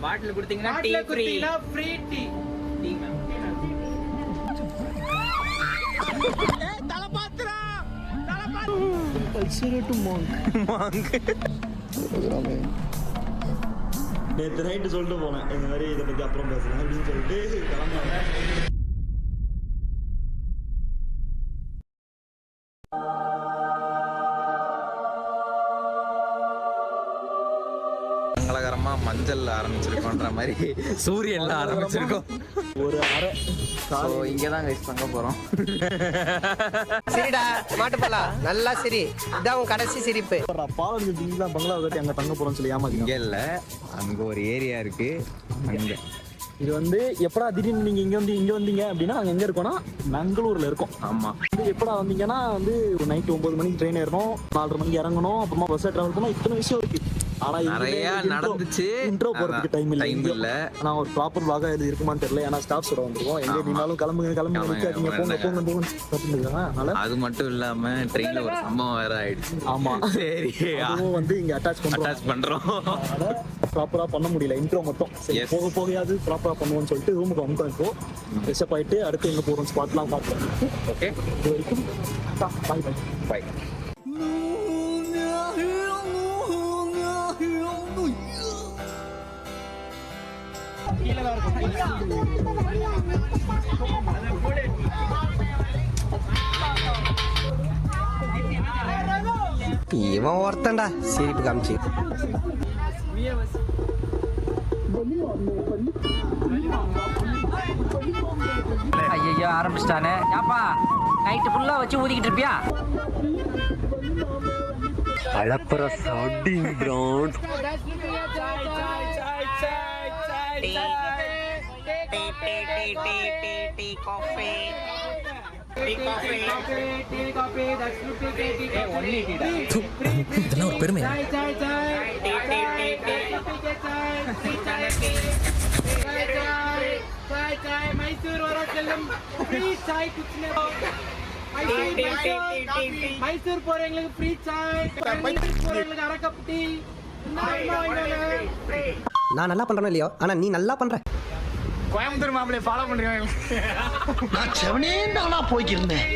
பாட்டில் கொடுத்தீங்கன்னா tea free T ma'am. நேற்று night சொல்லிட்டு போனேன் இந்த மாதிரி இதை பற்றி அப்புறம் பேசலாம் அப்படின்னு சொல்லிட்டு கிளம்புறாங்க. மங்களகரமா மஞ்சள் ஆரம்பிச்சிருக்கோன்ற மாதிரி சூரியன்ல ஆரம்பிச்சிருக்கோம். ஒரு அரை இங்கதான் கைஸ் தங்க போறோம். சரிடா மாட்டுப்பலா நல்லா சரி, இதான் உன் கடைசி சிரிப்பு. பாலம் பங்களா கட்டி அங்க தங்க போறோம்னு சொல்லி ஏமாத்தி. இங்க இல்ல, அங்க ஒரு ஏரியா இருக்கு. அங்க இது வந்து எப்படா திடீர்னு நீங்க இங்க வந்தீங்க அப்படின்னா நாங்க எங்க இருக்கோம்னா மங்களூர்ல இருக்கோம். ஆமா, எப்படா வந்தீங்கன்னா வந்து ஒரு நைட் 9 மணிக்கு ட்ரெயின் ஏறணும், 4:30 மணிக்கு இறங்கணும், அப்புறமா பஸ் டிராவல் பண்ணோம். இத்தனை விஷயம் இருக்கு. ஆனா நிறைய நடந்துச்சு. இன்ட்ரோ போறதுக்கு டைம் இல்ல. நான் ஒரு ப்ராப்பர் வாக இது இருக்குமான்னு தெரியல. ஏன்னா ஸ்டாஃப்ஸோட வந்துருவோம். எங்க நீங்களும் கிளம்புங்க நிக்காதீங்க, போங்க அதனால அது மட்டும் இல்லாம ட்ரெயின்ல ஒரு சம்பவம் வேற ஆயிடுச்சு. ஆமா சரி, அதுவும் வந்து இங்க அட்டாச் பண்றோம். அதனால ப்ராப்பரா பண்ண முடியல. இன்ட்ரோ மட்டும் போக போகையாவது ப்ராப்பரா பண்ணுவோம்னு சொல்லிட்டு ரூமுக்கு வந்துட்டோம். இப்போ ஃப்ரெஷ்அப் ஆயிட்டு அடுத்து எங்க போறோம் ஸ்பாட்லாம் பார்ப்போம். ஓகே, இது வரைக்கும் பாய் பாய் பாய். இவன் ஒருத்தன்டா சிரிப்பு காமிச்சு. ஐயோ ஆரம்பிச்சிட்டானே. ஏப்பா நைட்டு ஃபுல்லா வச்சு ஊதிக்கிட்டு இருப்பியா? அழப்புற சாட்டிங் பிராண்ட் இதெல்லாம் ஒரு பெருமை. மைசூர் வர செல்லும் மைசூர் போறவங்களுக்கு ஃப்ரீ சாய், போறவங்களுக்கு அரக்கப்பட்டி. நான் நல்லா பண்றேனோ இல்லையோ, ஆனா நீ நல்லா பண்ற. கோயம்புத்தூர் மாப்பிள்ளைய ஃபாலோ பண்றீங்க. நான் செவனே தானா போய்க்கிருந்தேன்.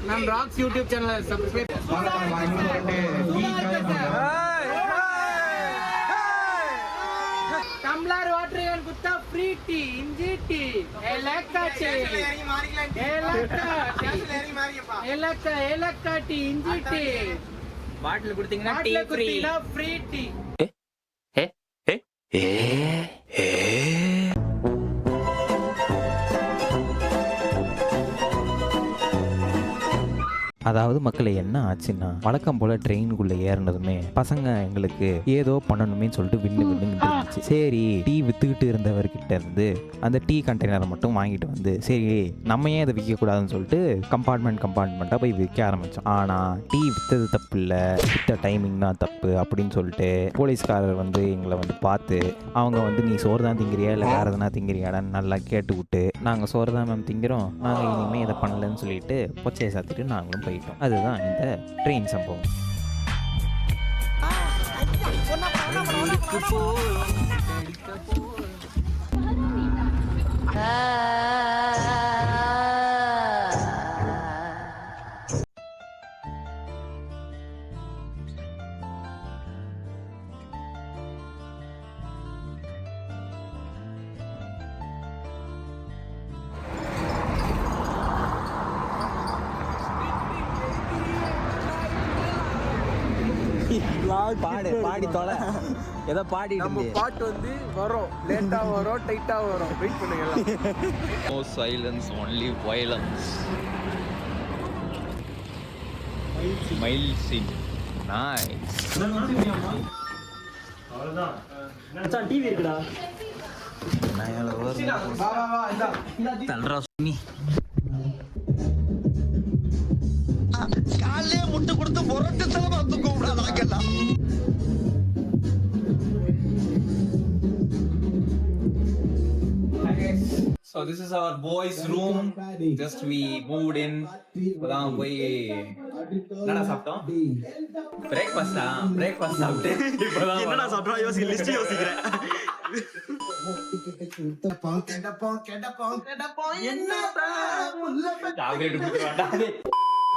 நம் rocks YouTube channel subscribe. Tumbler water குத்தா ஃப்ரீ டீ, இஞ்சி டீ, ஏலக்கா டீ, இஞ்சி டீ. பாட்டில் கொடுத்தீங்கன்னா டீ ஃப்ரீ டீ. அதாவது மக்களை என்ன ஆச்சுன்னா, வழக்கம் போல ட்ரெயினுக்குள்ள ஏறினதுமே பசங்க எங்களுக்கு ஏதோ பண்ணணுமே சொல்லிட்டு விண்ணு இருந்துச்சு. சரி, டீ வித்துக்கிட்டு இருந்தவர்கிட்ட இருந்து அந்த டீ கண்டெய்னரை மட்டும் வாங்கிட்டு வந்து, சரி நம்ம ஏன் இதை விற்கக்கூடாதுன்னு சொல்லிட்டு கம்பார்ட்மெண்ட்டாக போய் விற்க ஆரம்பித்தோம். ஆனால் டீ விற்றது தப்பு இல்லை, விற்ற டைமிங் தான் தப்பு அப்படின்னு சொல்லிட்டு போலீஸ்காரர் வந்து எங்களை வந்து பார்த்து, அவங்க வந்து நீ சோறு தான் திங்கிறியா இல்லை வேறு எதனா திங்கிறியாடான்னு நல்லா கேட்டுவிட்டு, நாங்கள் சோறு தான் மேம் திங்கிறோம், நாங்கள் இனிமேல் இதை பண்ணலன்னு சொல்லிட்டு பொச்சையை சாத்திட்டு நாங்களும் போயிட்டோம். அதுதான் இந்த ட்ரெயின் சம்பவம். பாடி தொலை ஏதோ பாடிட்டு பாட்டு வந்து வரும், லேட்டா வரும், டைட்டா வரும். வெயிட் பண்ணுங்க. No silence, only violence. Smile scene nice. அவ்வளவுதான். மச்சான் டிவி இருக்குடா. நாயால தல்றா சுமி. காலையிலே முட்டு கொடுத்து முரட்டு செலவா தூக்க விடாதாங்கலாம். So this is our boys room. Just we moved in. இப்பதான் போய் என்னடா சாப்பிட்டோம்? பிரேக்ஃபாஸ்ட் சாப்பிட்டு இப்பதான் என்னடா சாப்பிட்டா யோசிக்க லிஸ்ட் யோசிக்கிறேன்.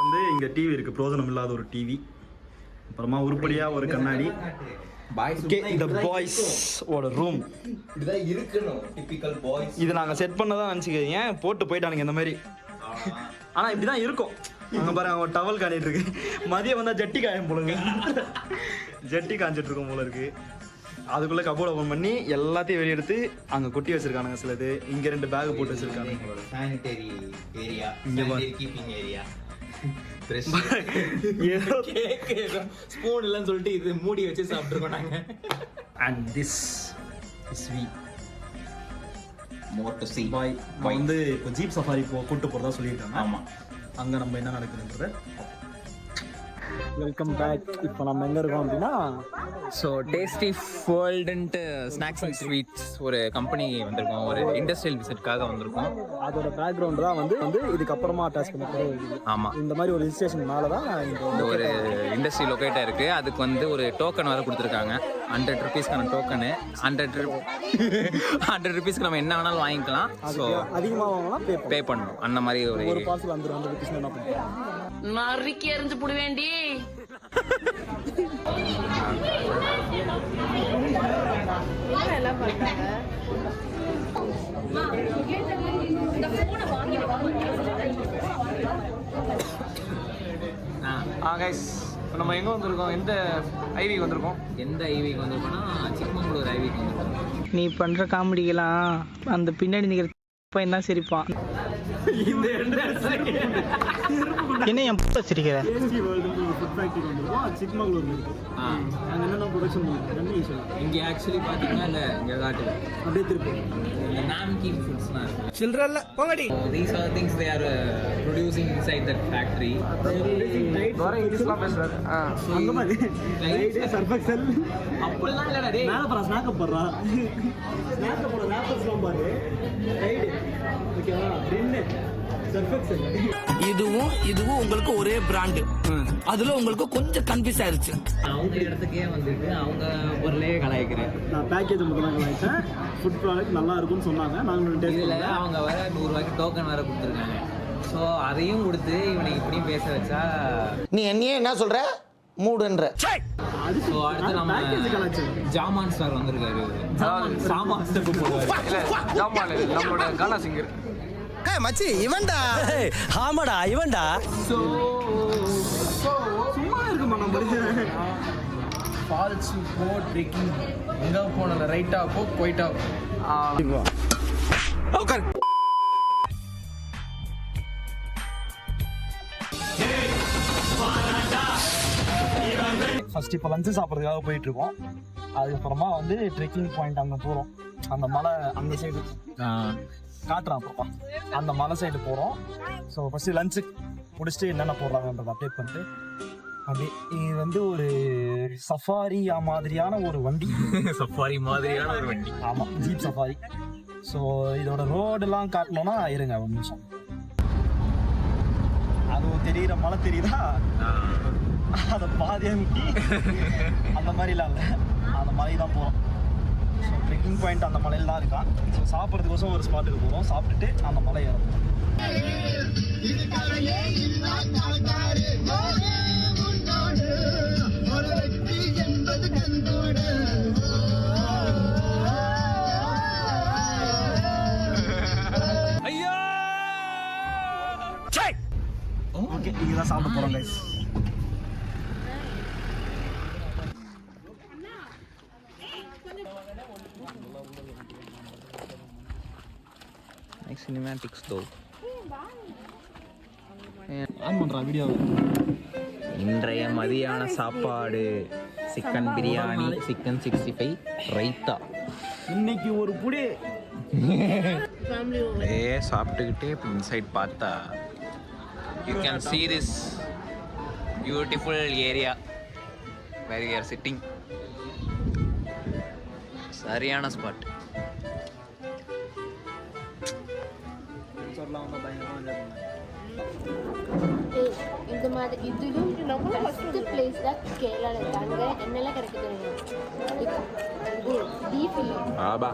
வந்து இங்க டிவி இருக்கு, பிரோஜனம் இல்லாத ஒரு டிவி. அப்புறமா உருப்படியா ஒரு கண்ணாடி. இந்த பாய்ஸ் ஓட ரூம் இதுதான் இருக்கணும். Typical boys. இது நாங்க செட் பண்ணதான் நினைச்சுக்கீங்க, போட்டு போயிட்டானுங்க இந்த மாதிரி. ஆனா இப்படிதான் இருக்கும். அங்க பாருங்க அவன் டவல் காணிட்டு இருக்கு. மதியம் வந்தா ஜட்டி காயம் போலுங்க. ஜட்டி காஞ்சிட்டு இருக்கும் போல இருக்கு. அதுக்குள்ள கபோர்ட் ஓபன் பண்ணி எல்லாத்தையும் வெளியே எடுத்து அங்க கொட்டி வச்சிருக்கானுங்க. சிலது இங்க 2 பேக் போட்டு வச்சிருக்கானுங்க. சானிட்டரி ஏரியா, இங்க பாரு. Keeping area. ஏதோ கேக் ஸ்பூன் இல்லன்னு சொல்லிட்டு இது மூடி வச்சு சாப்பிட்டுருக்கோம் நாங்க. And this is we more to see. பாய் வந்து இப்போ ஜீப் சஃபாரி கூட்டு போறதா சொல்லியிருக்காங்க. ஆமா, அங்க நம்ம என்ன நடக்குதுன்றத. Welcome back. இப்போ நம்ம எங்க இருக்கோம் அப்படின்னா ஸோ டேஸ்டி வேர்ல்டுன்ட்டு ஸ்நாக்ஸ் அண்ட் ஸ்வீட்ஸ் ஒரு கம்பெனி வந்திருக்கோம். ஒரு இண்டஸ்ட்ரியல் விசிட்காக வந்திருக்கோம். அதோட பேக்ரவுண்ட் தான் வந்து இதுக்கப்புறமா அட்டாச் பண்ண போகிறது. ஆமாம், இந்த மாதிரி ஒரு ரிஜிஸ்ட்ரேஷன் மேலே தான் இந்த ஒரு இண்டஸ்ட்ரி லொக்கேட்டாக இருக்குது. அதுக்கு வந்து ஒரு டோக்கன் வேறு கொடுத்துருக்காங்க. 100 rupeesக்கான டோக்கனு. 100 rupeesக்கு நம்ம என்ன வேணாலும் வாங்கிக்கலாம். ஸோ அதிகமாக வாங்கலாம், பே பண்ணணும். அந்த மாதிரி ஒரு பார்சல் 100 rupees என்ன பண்ணுறோம். நறுக்கி எறிஞ்சு புடுவேண்டி. எல்லாம் பண்றாங்க. கைஸ் நம்ம எங்கே வந்திருக்கோம், எந்த ஐவிக்கு வந்திருக்கோம்? எந்த ஐவிக்கு வந்திருக்கோம்னா சிக்மங்களூர் ஐவிக்கு வந்திருக்கோம். நீ பண்ற காமெடிக்கெல்லாம் அந்த பின்னாடி நிக்கிற பையன் தான் சிரிப்பான். என்ன என் பூ சிரிக்கிற? ஃபுட் ஃபேக்டரி வந்திருக்கோம். சிக்மங்களூர் இருக்கு. அங்கே என்னென்ன ப்ரொடக்ஷன் பண்ணுறாங்க இங்கே ஆக்சுவலி பார்த்தீங்கன்னா இல்லை, இங்கே காட்டுது அப்படியே திருப்பி இந்த நாம்கின் ஃபுட்ஸ்லாம் இருக்கு. சில்ட்ரல்ல போங்கடி. These are things they are producing inside that factory. இங்கிலீஷ்லாம் பேசுறாரு. அந்த மாதிரி சர்ஃபெக்சல் அப்படிலாம் இல்லடா டேய். மேலே போகிறா ஸ்நாக்கப் போடுறா. ஸ்நாக்கப் போடுற ரேப்பர்ஸ்லாம் பாரு. ரைடு ஓகேவா? ரின்னு சர்ஃபெக்சல். இதுவும் உங்களுக்கு ஒரே பிராண்டு. அதுல உங்களுக்கு கொஞ்சம் கன்ஃபியூஸ் ஆயிருச்சு. அவங்க இடத்துக்கே வந்துட்டு அவங்க பொருளே கலாய்க்கிறேன். நான் பேக்கேஜ் மட்டும் தான் கலாய்ச்சேன். ஃபுட் ப்ராடக்ட் நல்லா இருக்கும்னு சொன்னாங்க. நாங்கள் இதில் அவங்க வர 100 ரூபாய்க்கு டோக்கன் வேறு கொடுத்துருக்காங்க. ஸோ அதையும் கொடுத்து இவனை இப்படியும் பேச வச்சா நீ என்னையே என்ன சொல்ற மூடுன்ற. ஸோ அடுத்து நம்ம ஜாமான் ஸ்டார் வந்திருக்காரு. சாமான் ஸ்டெப்பு போடுவார். இல்ல ஜாமான் இல்ல, நம்மளோட கானா சிங்கர். மச்சி இவன்டா. ஆமாடா இவன்டா. சும்மா இருக்குமா நம்ம ஃபால்ஸ் போ ட்ரெக்கிங் எங்க போனல ரைட்டா போ போயிட்டா. உட்கார். ஃபர்ஸ்ட் இப்போ லஞ்சு சாப்பிட்றதுக்காக போயிட்டு இருக்கோம். அதுக்கப்புறமா வந்து ட்ரெக்கிங் பாயிண்ட் அங்கே போகிறோம். அந்த மலை அந்த சைடு காட்டுறான். அப்புறமா அந்த மலை சைடு போகிறோம். ஸோ ஃபர்ஸ்ட் லஞ்சு முடிச்சுட்டு என்னென்ன போடுறாங்கன்றதை அப்டேட் பண்ணிட்டு அப்படி இது வந்து ஒரு சஃபாரி மாதிரியான ஒரு வண்டி. சஃபாரி மாதிரியான ஒரு வண்டி. ஆமாம், ஜீப் சஃபாரி. ஸோ இதோட ரோடெல்லாம் காட்டணும்னா இருங்க ஒரு நிமிஷம். அது தெரியுற மலை தெரியுதா? அதை பாதியாக விட்டி அந்த மாதிரிலாம் இல்லை, அந்த மலை தான் போகிறோம். ஸோ ட்ரெக்கிங் பாயிண்ட் அந்த மலையில் தான் இருக்கான். ஸோ சாப்பிட்றதுக்கோசம் ஒரு ஸ்பாட்டுக்கு போகிறோம். சாப்பிட்டுட்டு அந்த மலை ஏறணும். ஓகே, இங்கே தான் சாப்பிட போகிறோம் கைஸ். சினிமேட்டிக்ஸ் தோ ஆன் பண்ணுறா வீடியோ. இன்றைய மதியான சாப்பாடு சிக்கன் பிரியாணி, சிக்கன் 65, ரைத்தா. இன்னைக்கு ஒரு புடி சாப்பிட்டுக்கிட்டே இன்சைட் பார்த்தா you can see this Beautiful area where we are sitting. சரியான ஸ்பாட். இந்த மாதிரி இதுலும் நம்ம ஃபர்ஸ்ட் பிளேஸ் தான் கேரளால தாங்க என்னெல்லாம் கிடைக்குது பீஃப் ஆபா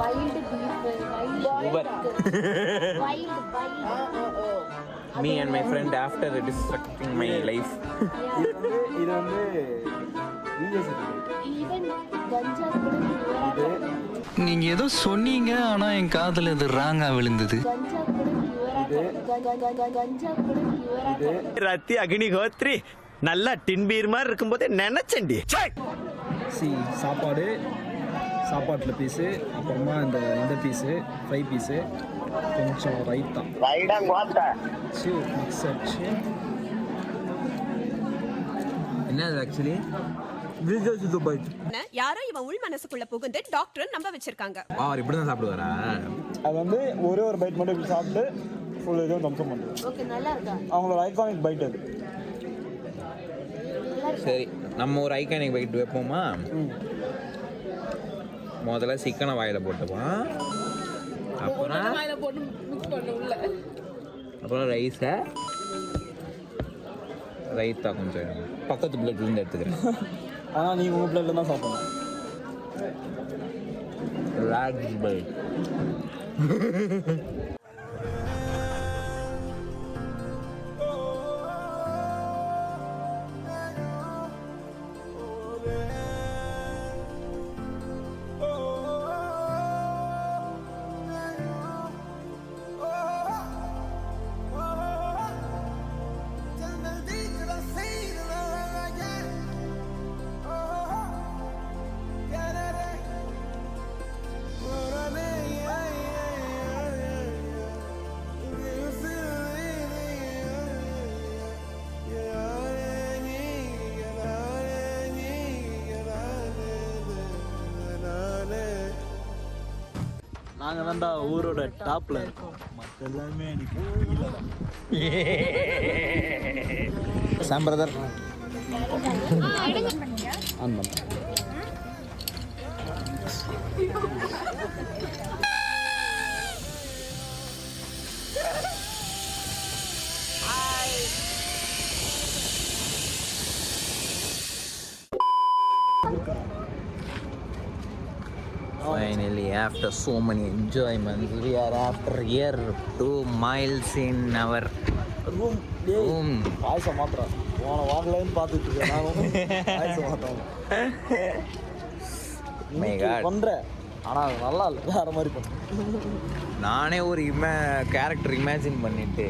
wild beef me and my friend after destructing my life. இது வந்து ஈவன் கஞ்சா கூட நீங்க ஏதோ சொன்னீங்க ஆனா என் காதுல இது ராங்கா விழுந்தது. கஞ்சா கூட பியூரா ரத்தி அக்னிஹோத்ரி நல்லா டின்பீர் மாதிரி இருக்கும்போது நினைச்சண்டி. சாப்பாட்டில் பீஸு, அப்புறமா இந்த பீஸு ஃப்ரை பீஸு, கொஞ்சம் ரைத்தா மிக்ஸ் ஆச்சு. என்னது ஆக்சுவலி யாரோ இவன் உள் மனசுக்குள்ள புகுந்து டாக்டர் நம்ப வச்சிருக்காங்க. அவர் இப்படி தான் சாப்பிடுவாரா? அது வந்து ஒரே ஒரு பைட் மட்டும் இப்படி சாப்பிட்டு ஃபுல் இதுவும் தம்சம் பண்ணுறது. ஓகே நல்லா இருக்கா? அவங்களோட ஐகானிக் பைட் அது. சரி, நம்ம ஒரு ஐகானிக் பைட் வைப்போமா? முதல்ல சிக்கனை வாயில போட்டுப்போம், அப்புறம் ரைஸை ரைத்தா கொஞ்சம் பக்கத்து பிளேட்லேருந்து எடுத்துக்கிறேன். ஆனால் நீங்கள் உங்கள் பிளேட்டில் தான் சாப்பிடணும். லாக்ஸ் பைட். நாங்கள் தான்டா ஊரோட டாப்பில் இருக்கோம், மற்ற எல்லாருமே எனக்கு கீழே தான். சாம் பிரதர் அந்த Finally, after so many enjoyments, we are after here 2 miles in our room. பாயசம் மாத்திரம் வாங்கலன்னு பார்த்துட்டு இருக்கேன் நானும். பாயசம் மாத்திரம் பண்ணுறேன், ஆனால் அது நல்லா இல்லை, வேறு மாதிரி பண்ணுறேன். நானே ஒரு கேரக்டர் இமேஜின் பண்ணிட்டு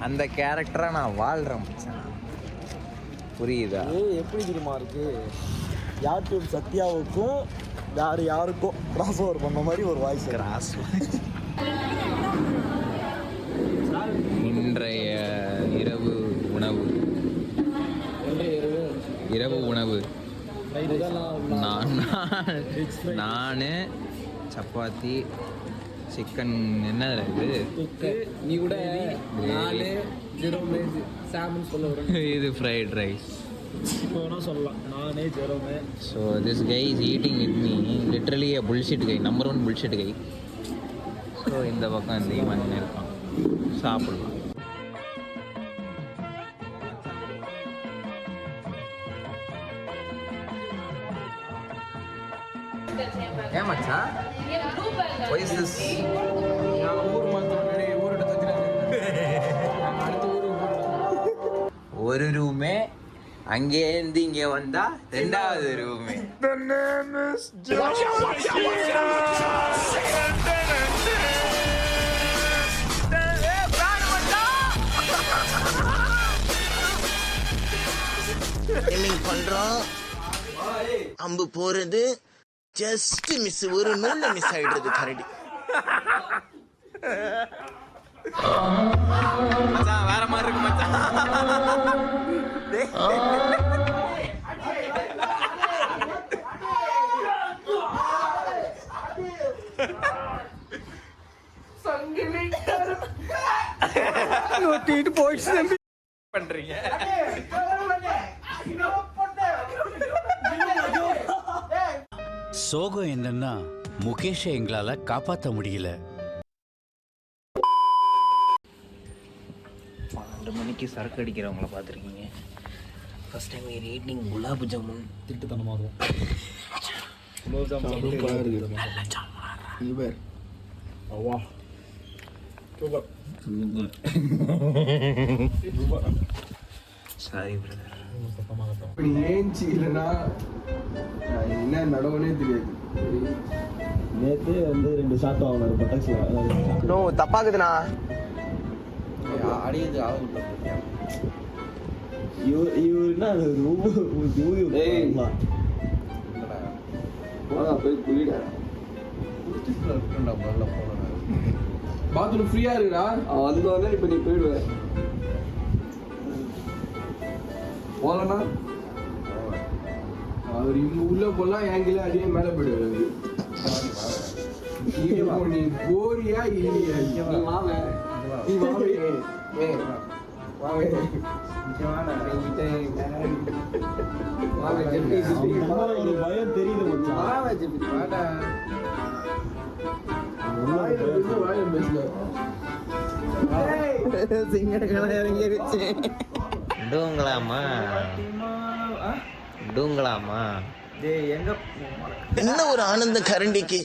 அந்த கேரக்டரை நான் வாழ்கிறேன். புரியுதா? எப்படி தெரியுமா இருக்கு, யூடியூப் சத்யாவுக்கும் யாருக்கும் கிராஸ் ஓவர் பண்ண மாதிரி ஒரு வாய்ஸ். கிராஸ் இன்றைய இரவு உணவு நான் சப்பாத்தி, சிக்கன், என்ன இது, நீ கூட 4 சாமன் சொல்ல வர, இது ஃப்ரைட் ரைஸ். இப்போ சொல்லலாம் நானே ஜெரோமே. So this guy is eating with me, literally a bullshit guy, number 1 bullshit guy. So இந்த பக்கம் இந்த இவன் இருக்கான், சாப்பிடலாம். ஏன் மச்சான்? Why is this? ஒரு ரூமே, அங்கேருந்து இங்கே வந்தா 2வது ரூமே. பண்றோம், அம்பு போறது ஜஸ்ட் மிஸ், ஒரு நூல்ல மிஸ் ஆயிடுறது. கரடி மச்சான் வேற மாதிரி இருக்கு மச்சான். பண்றீங்க சோகம் என்னன்னா முகேஷை எங்களால காப்பாற்ற முடியல. 12 மணிக்கு சரக்கு அடிக்கிறவங்கள பார்த்துருக்கீங்க. First time eating gulab jamun. திட்டுத்தனமாக இருக்கும். Sorry brother. இப்படி ஏஞ்சி இல்லைன்னா என்ன நடவுனே தெரியாது. நேற்று வந்து 2 ஷாட் வாங்கினார் பட்டாக்ஸில். நோ தப்பாக்குதுண்ணா. அடியது ஆகுது. இவருன்னா போய் குளிடா. பாத்ரூம் ஃப்ரீயா இருக்குடா. வந்தோடனே இப்போ நீ போயிடுவேன். போலன்னா அவர் இங்க உள்ள போலாம் என்கிட்ட அதே மேல போயிடுவாரு. நீ போறியா இல்லையா? நீ வாவே. ஒரு பயம் தெரியுது மச்சான். டூங்களாமா டூங்களாமா என்ன ஒரு ஆனந்த கரண்டிக்கு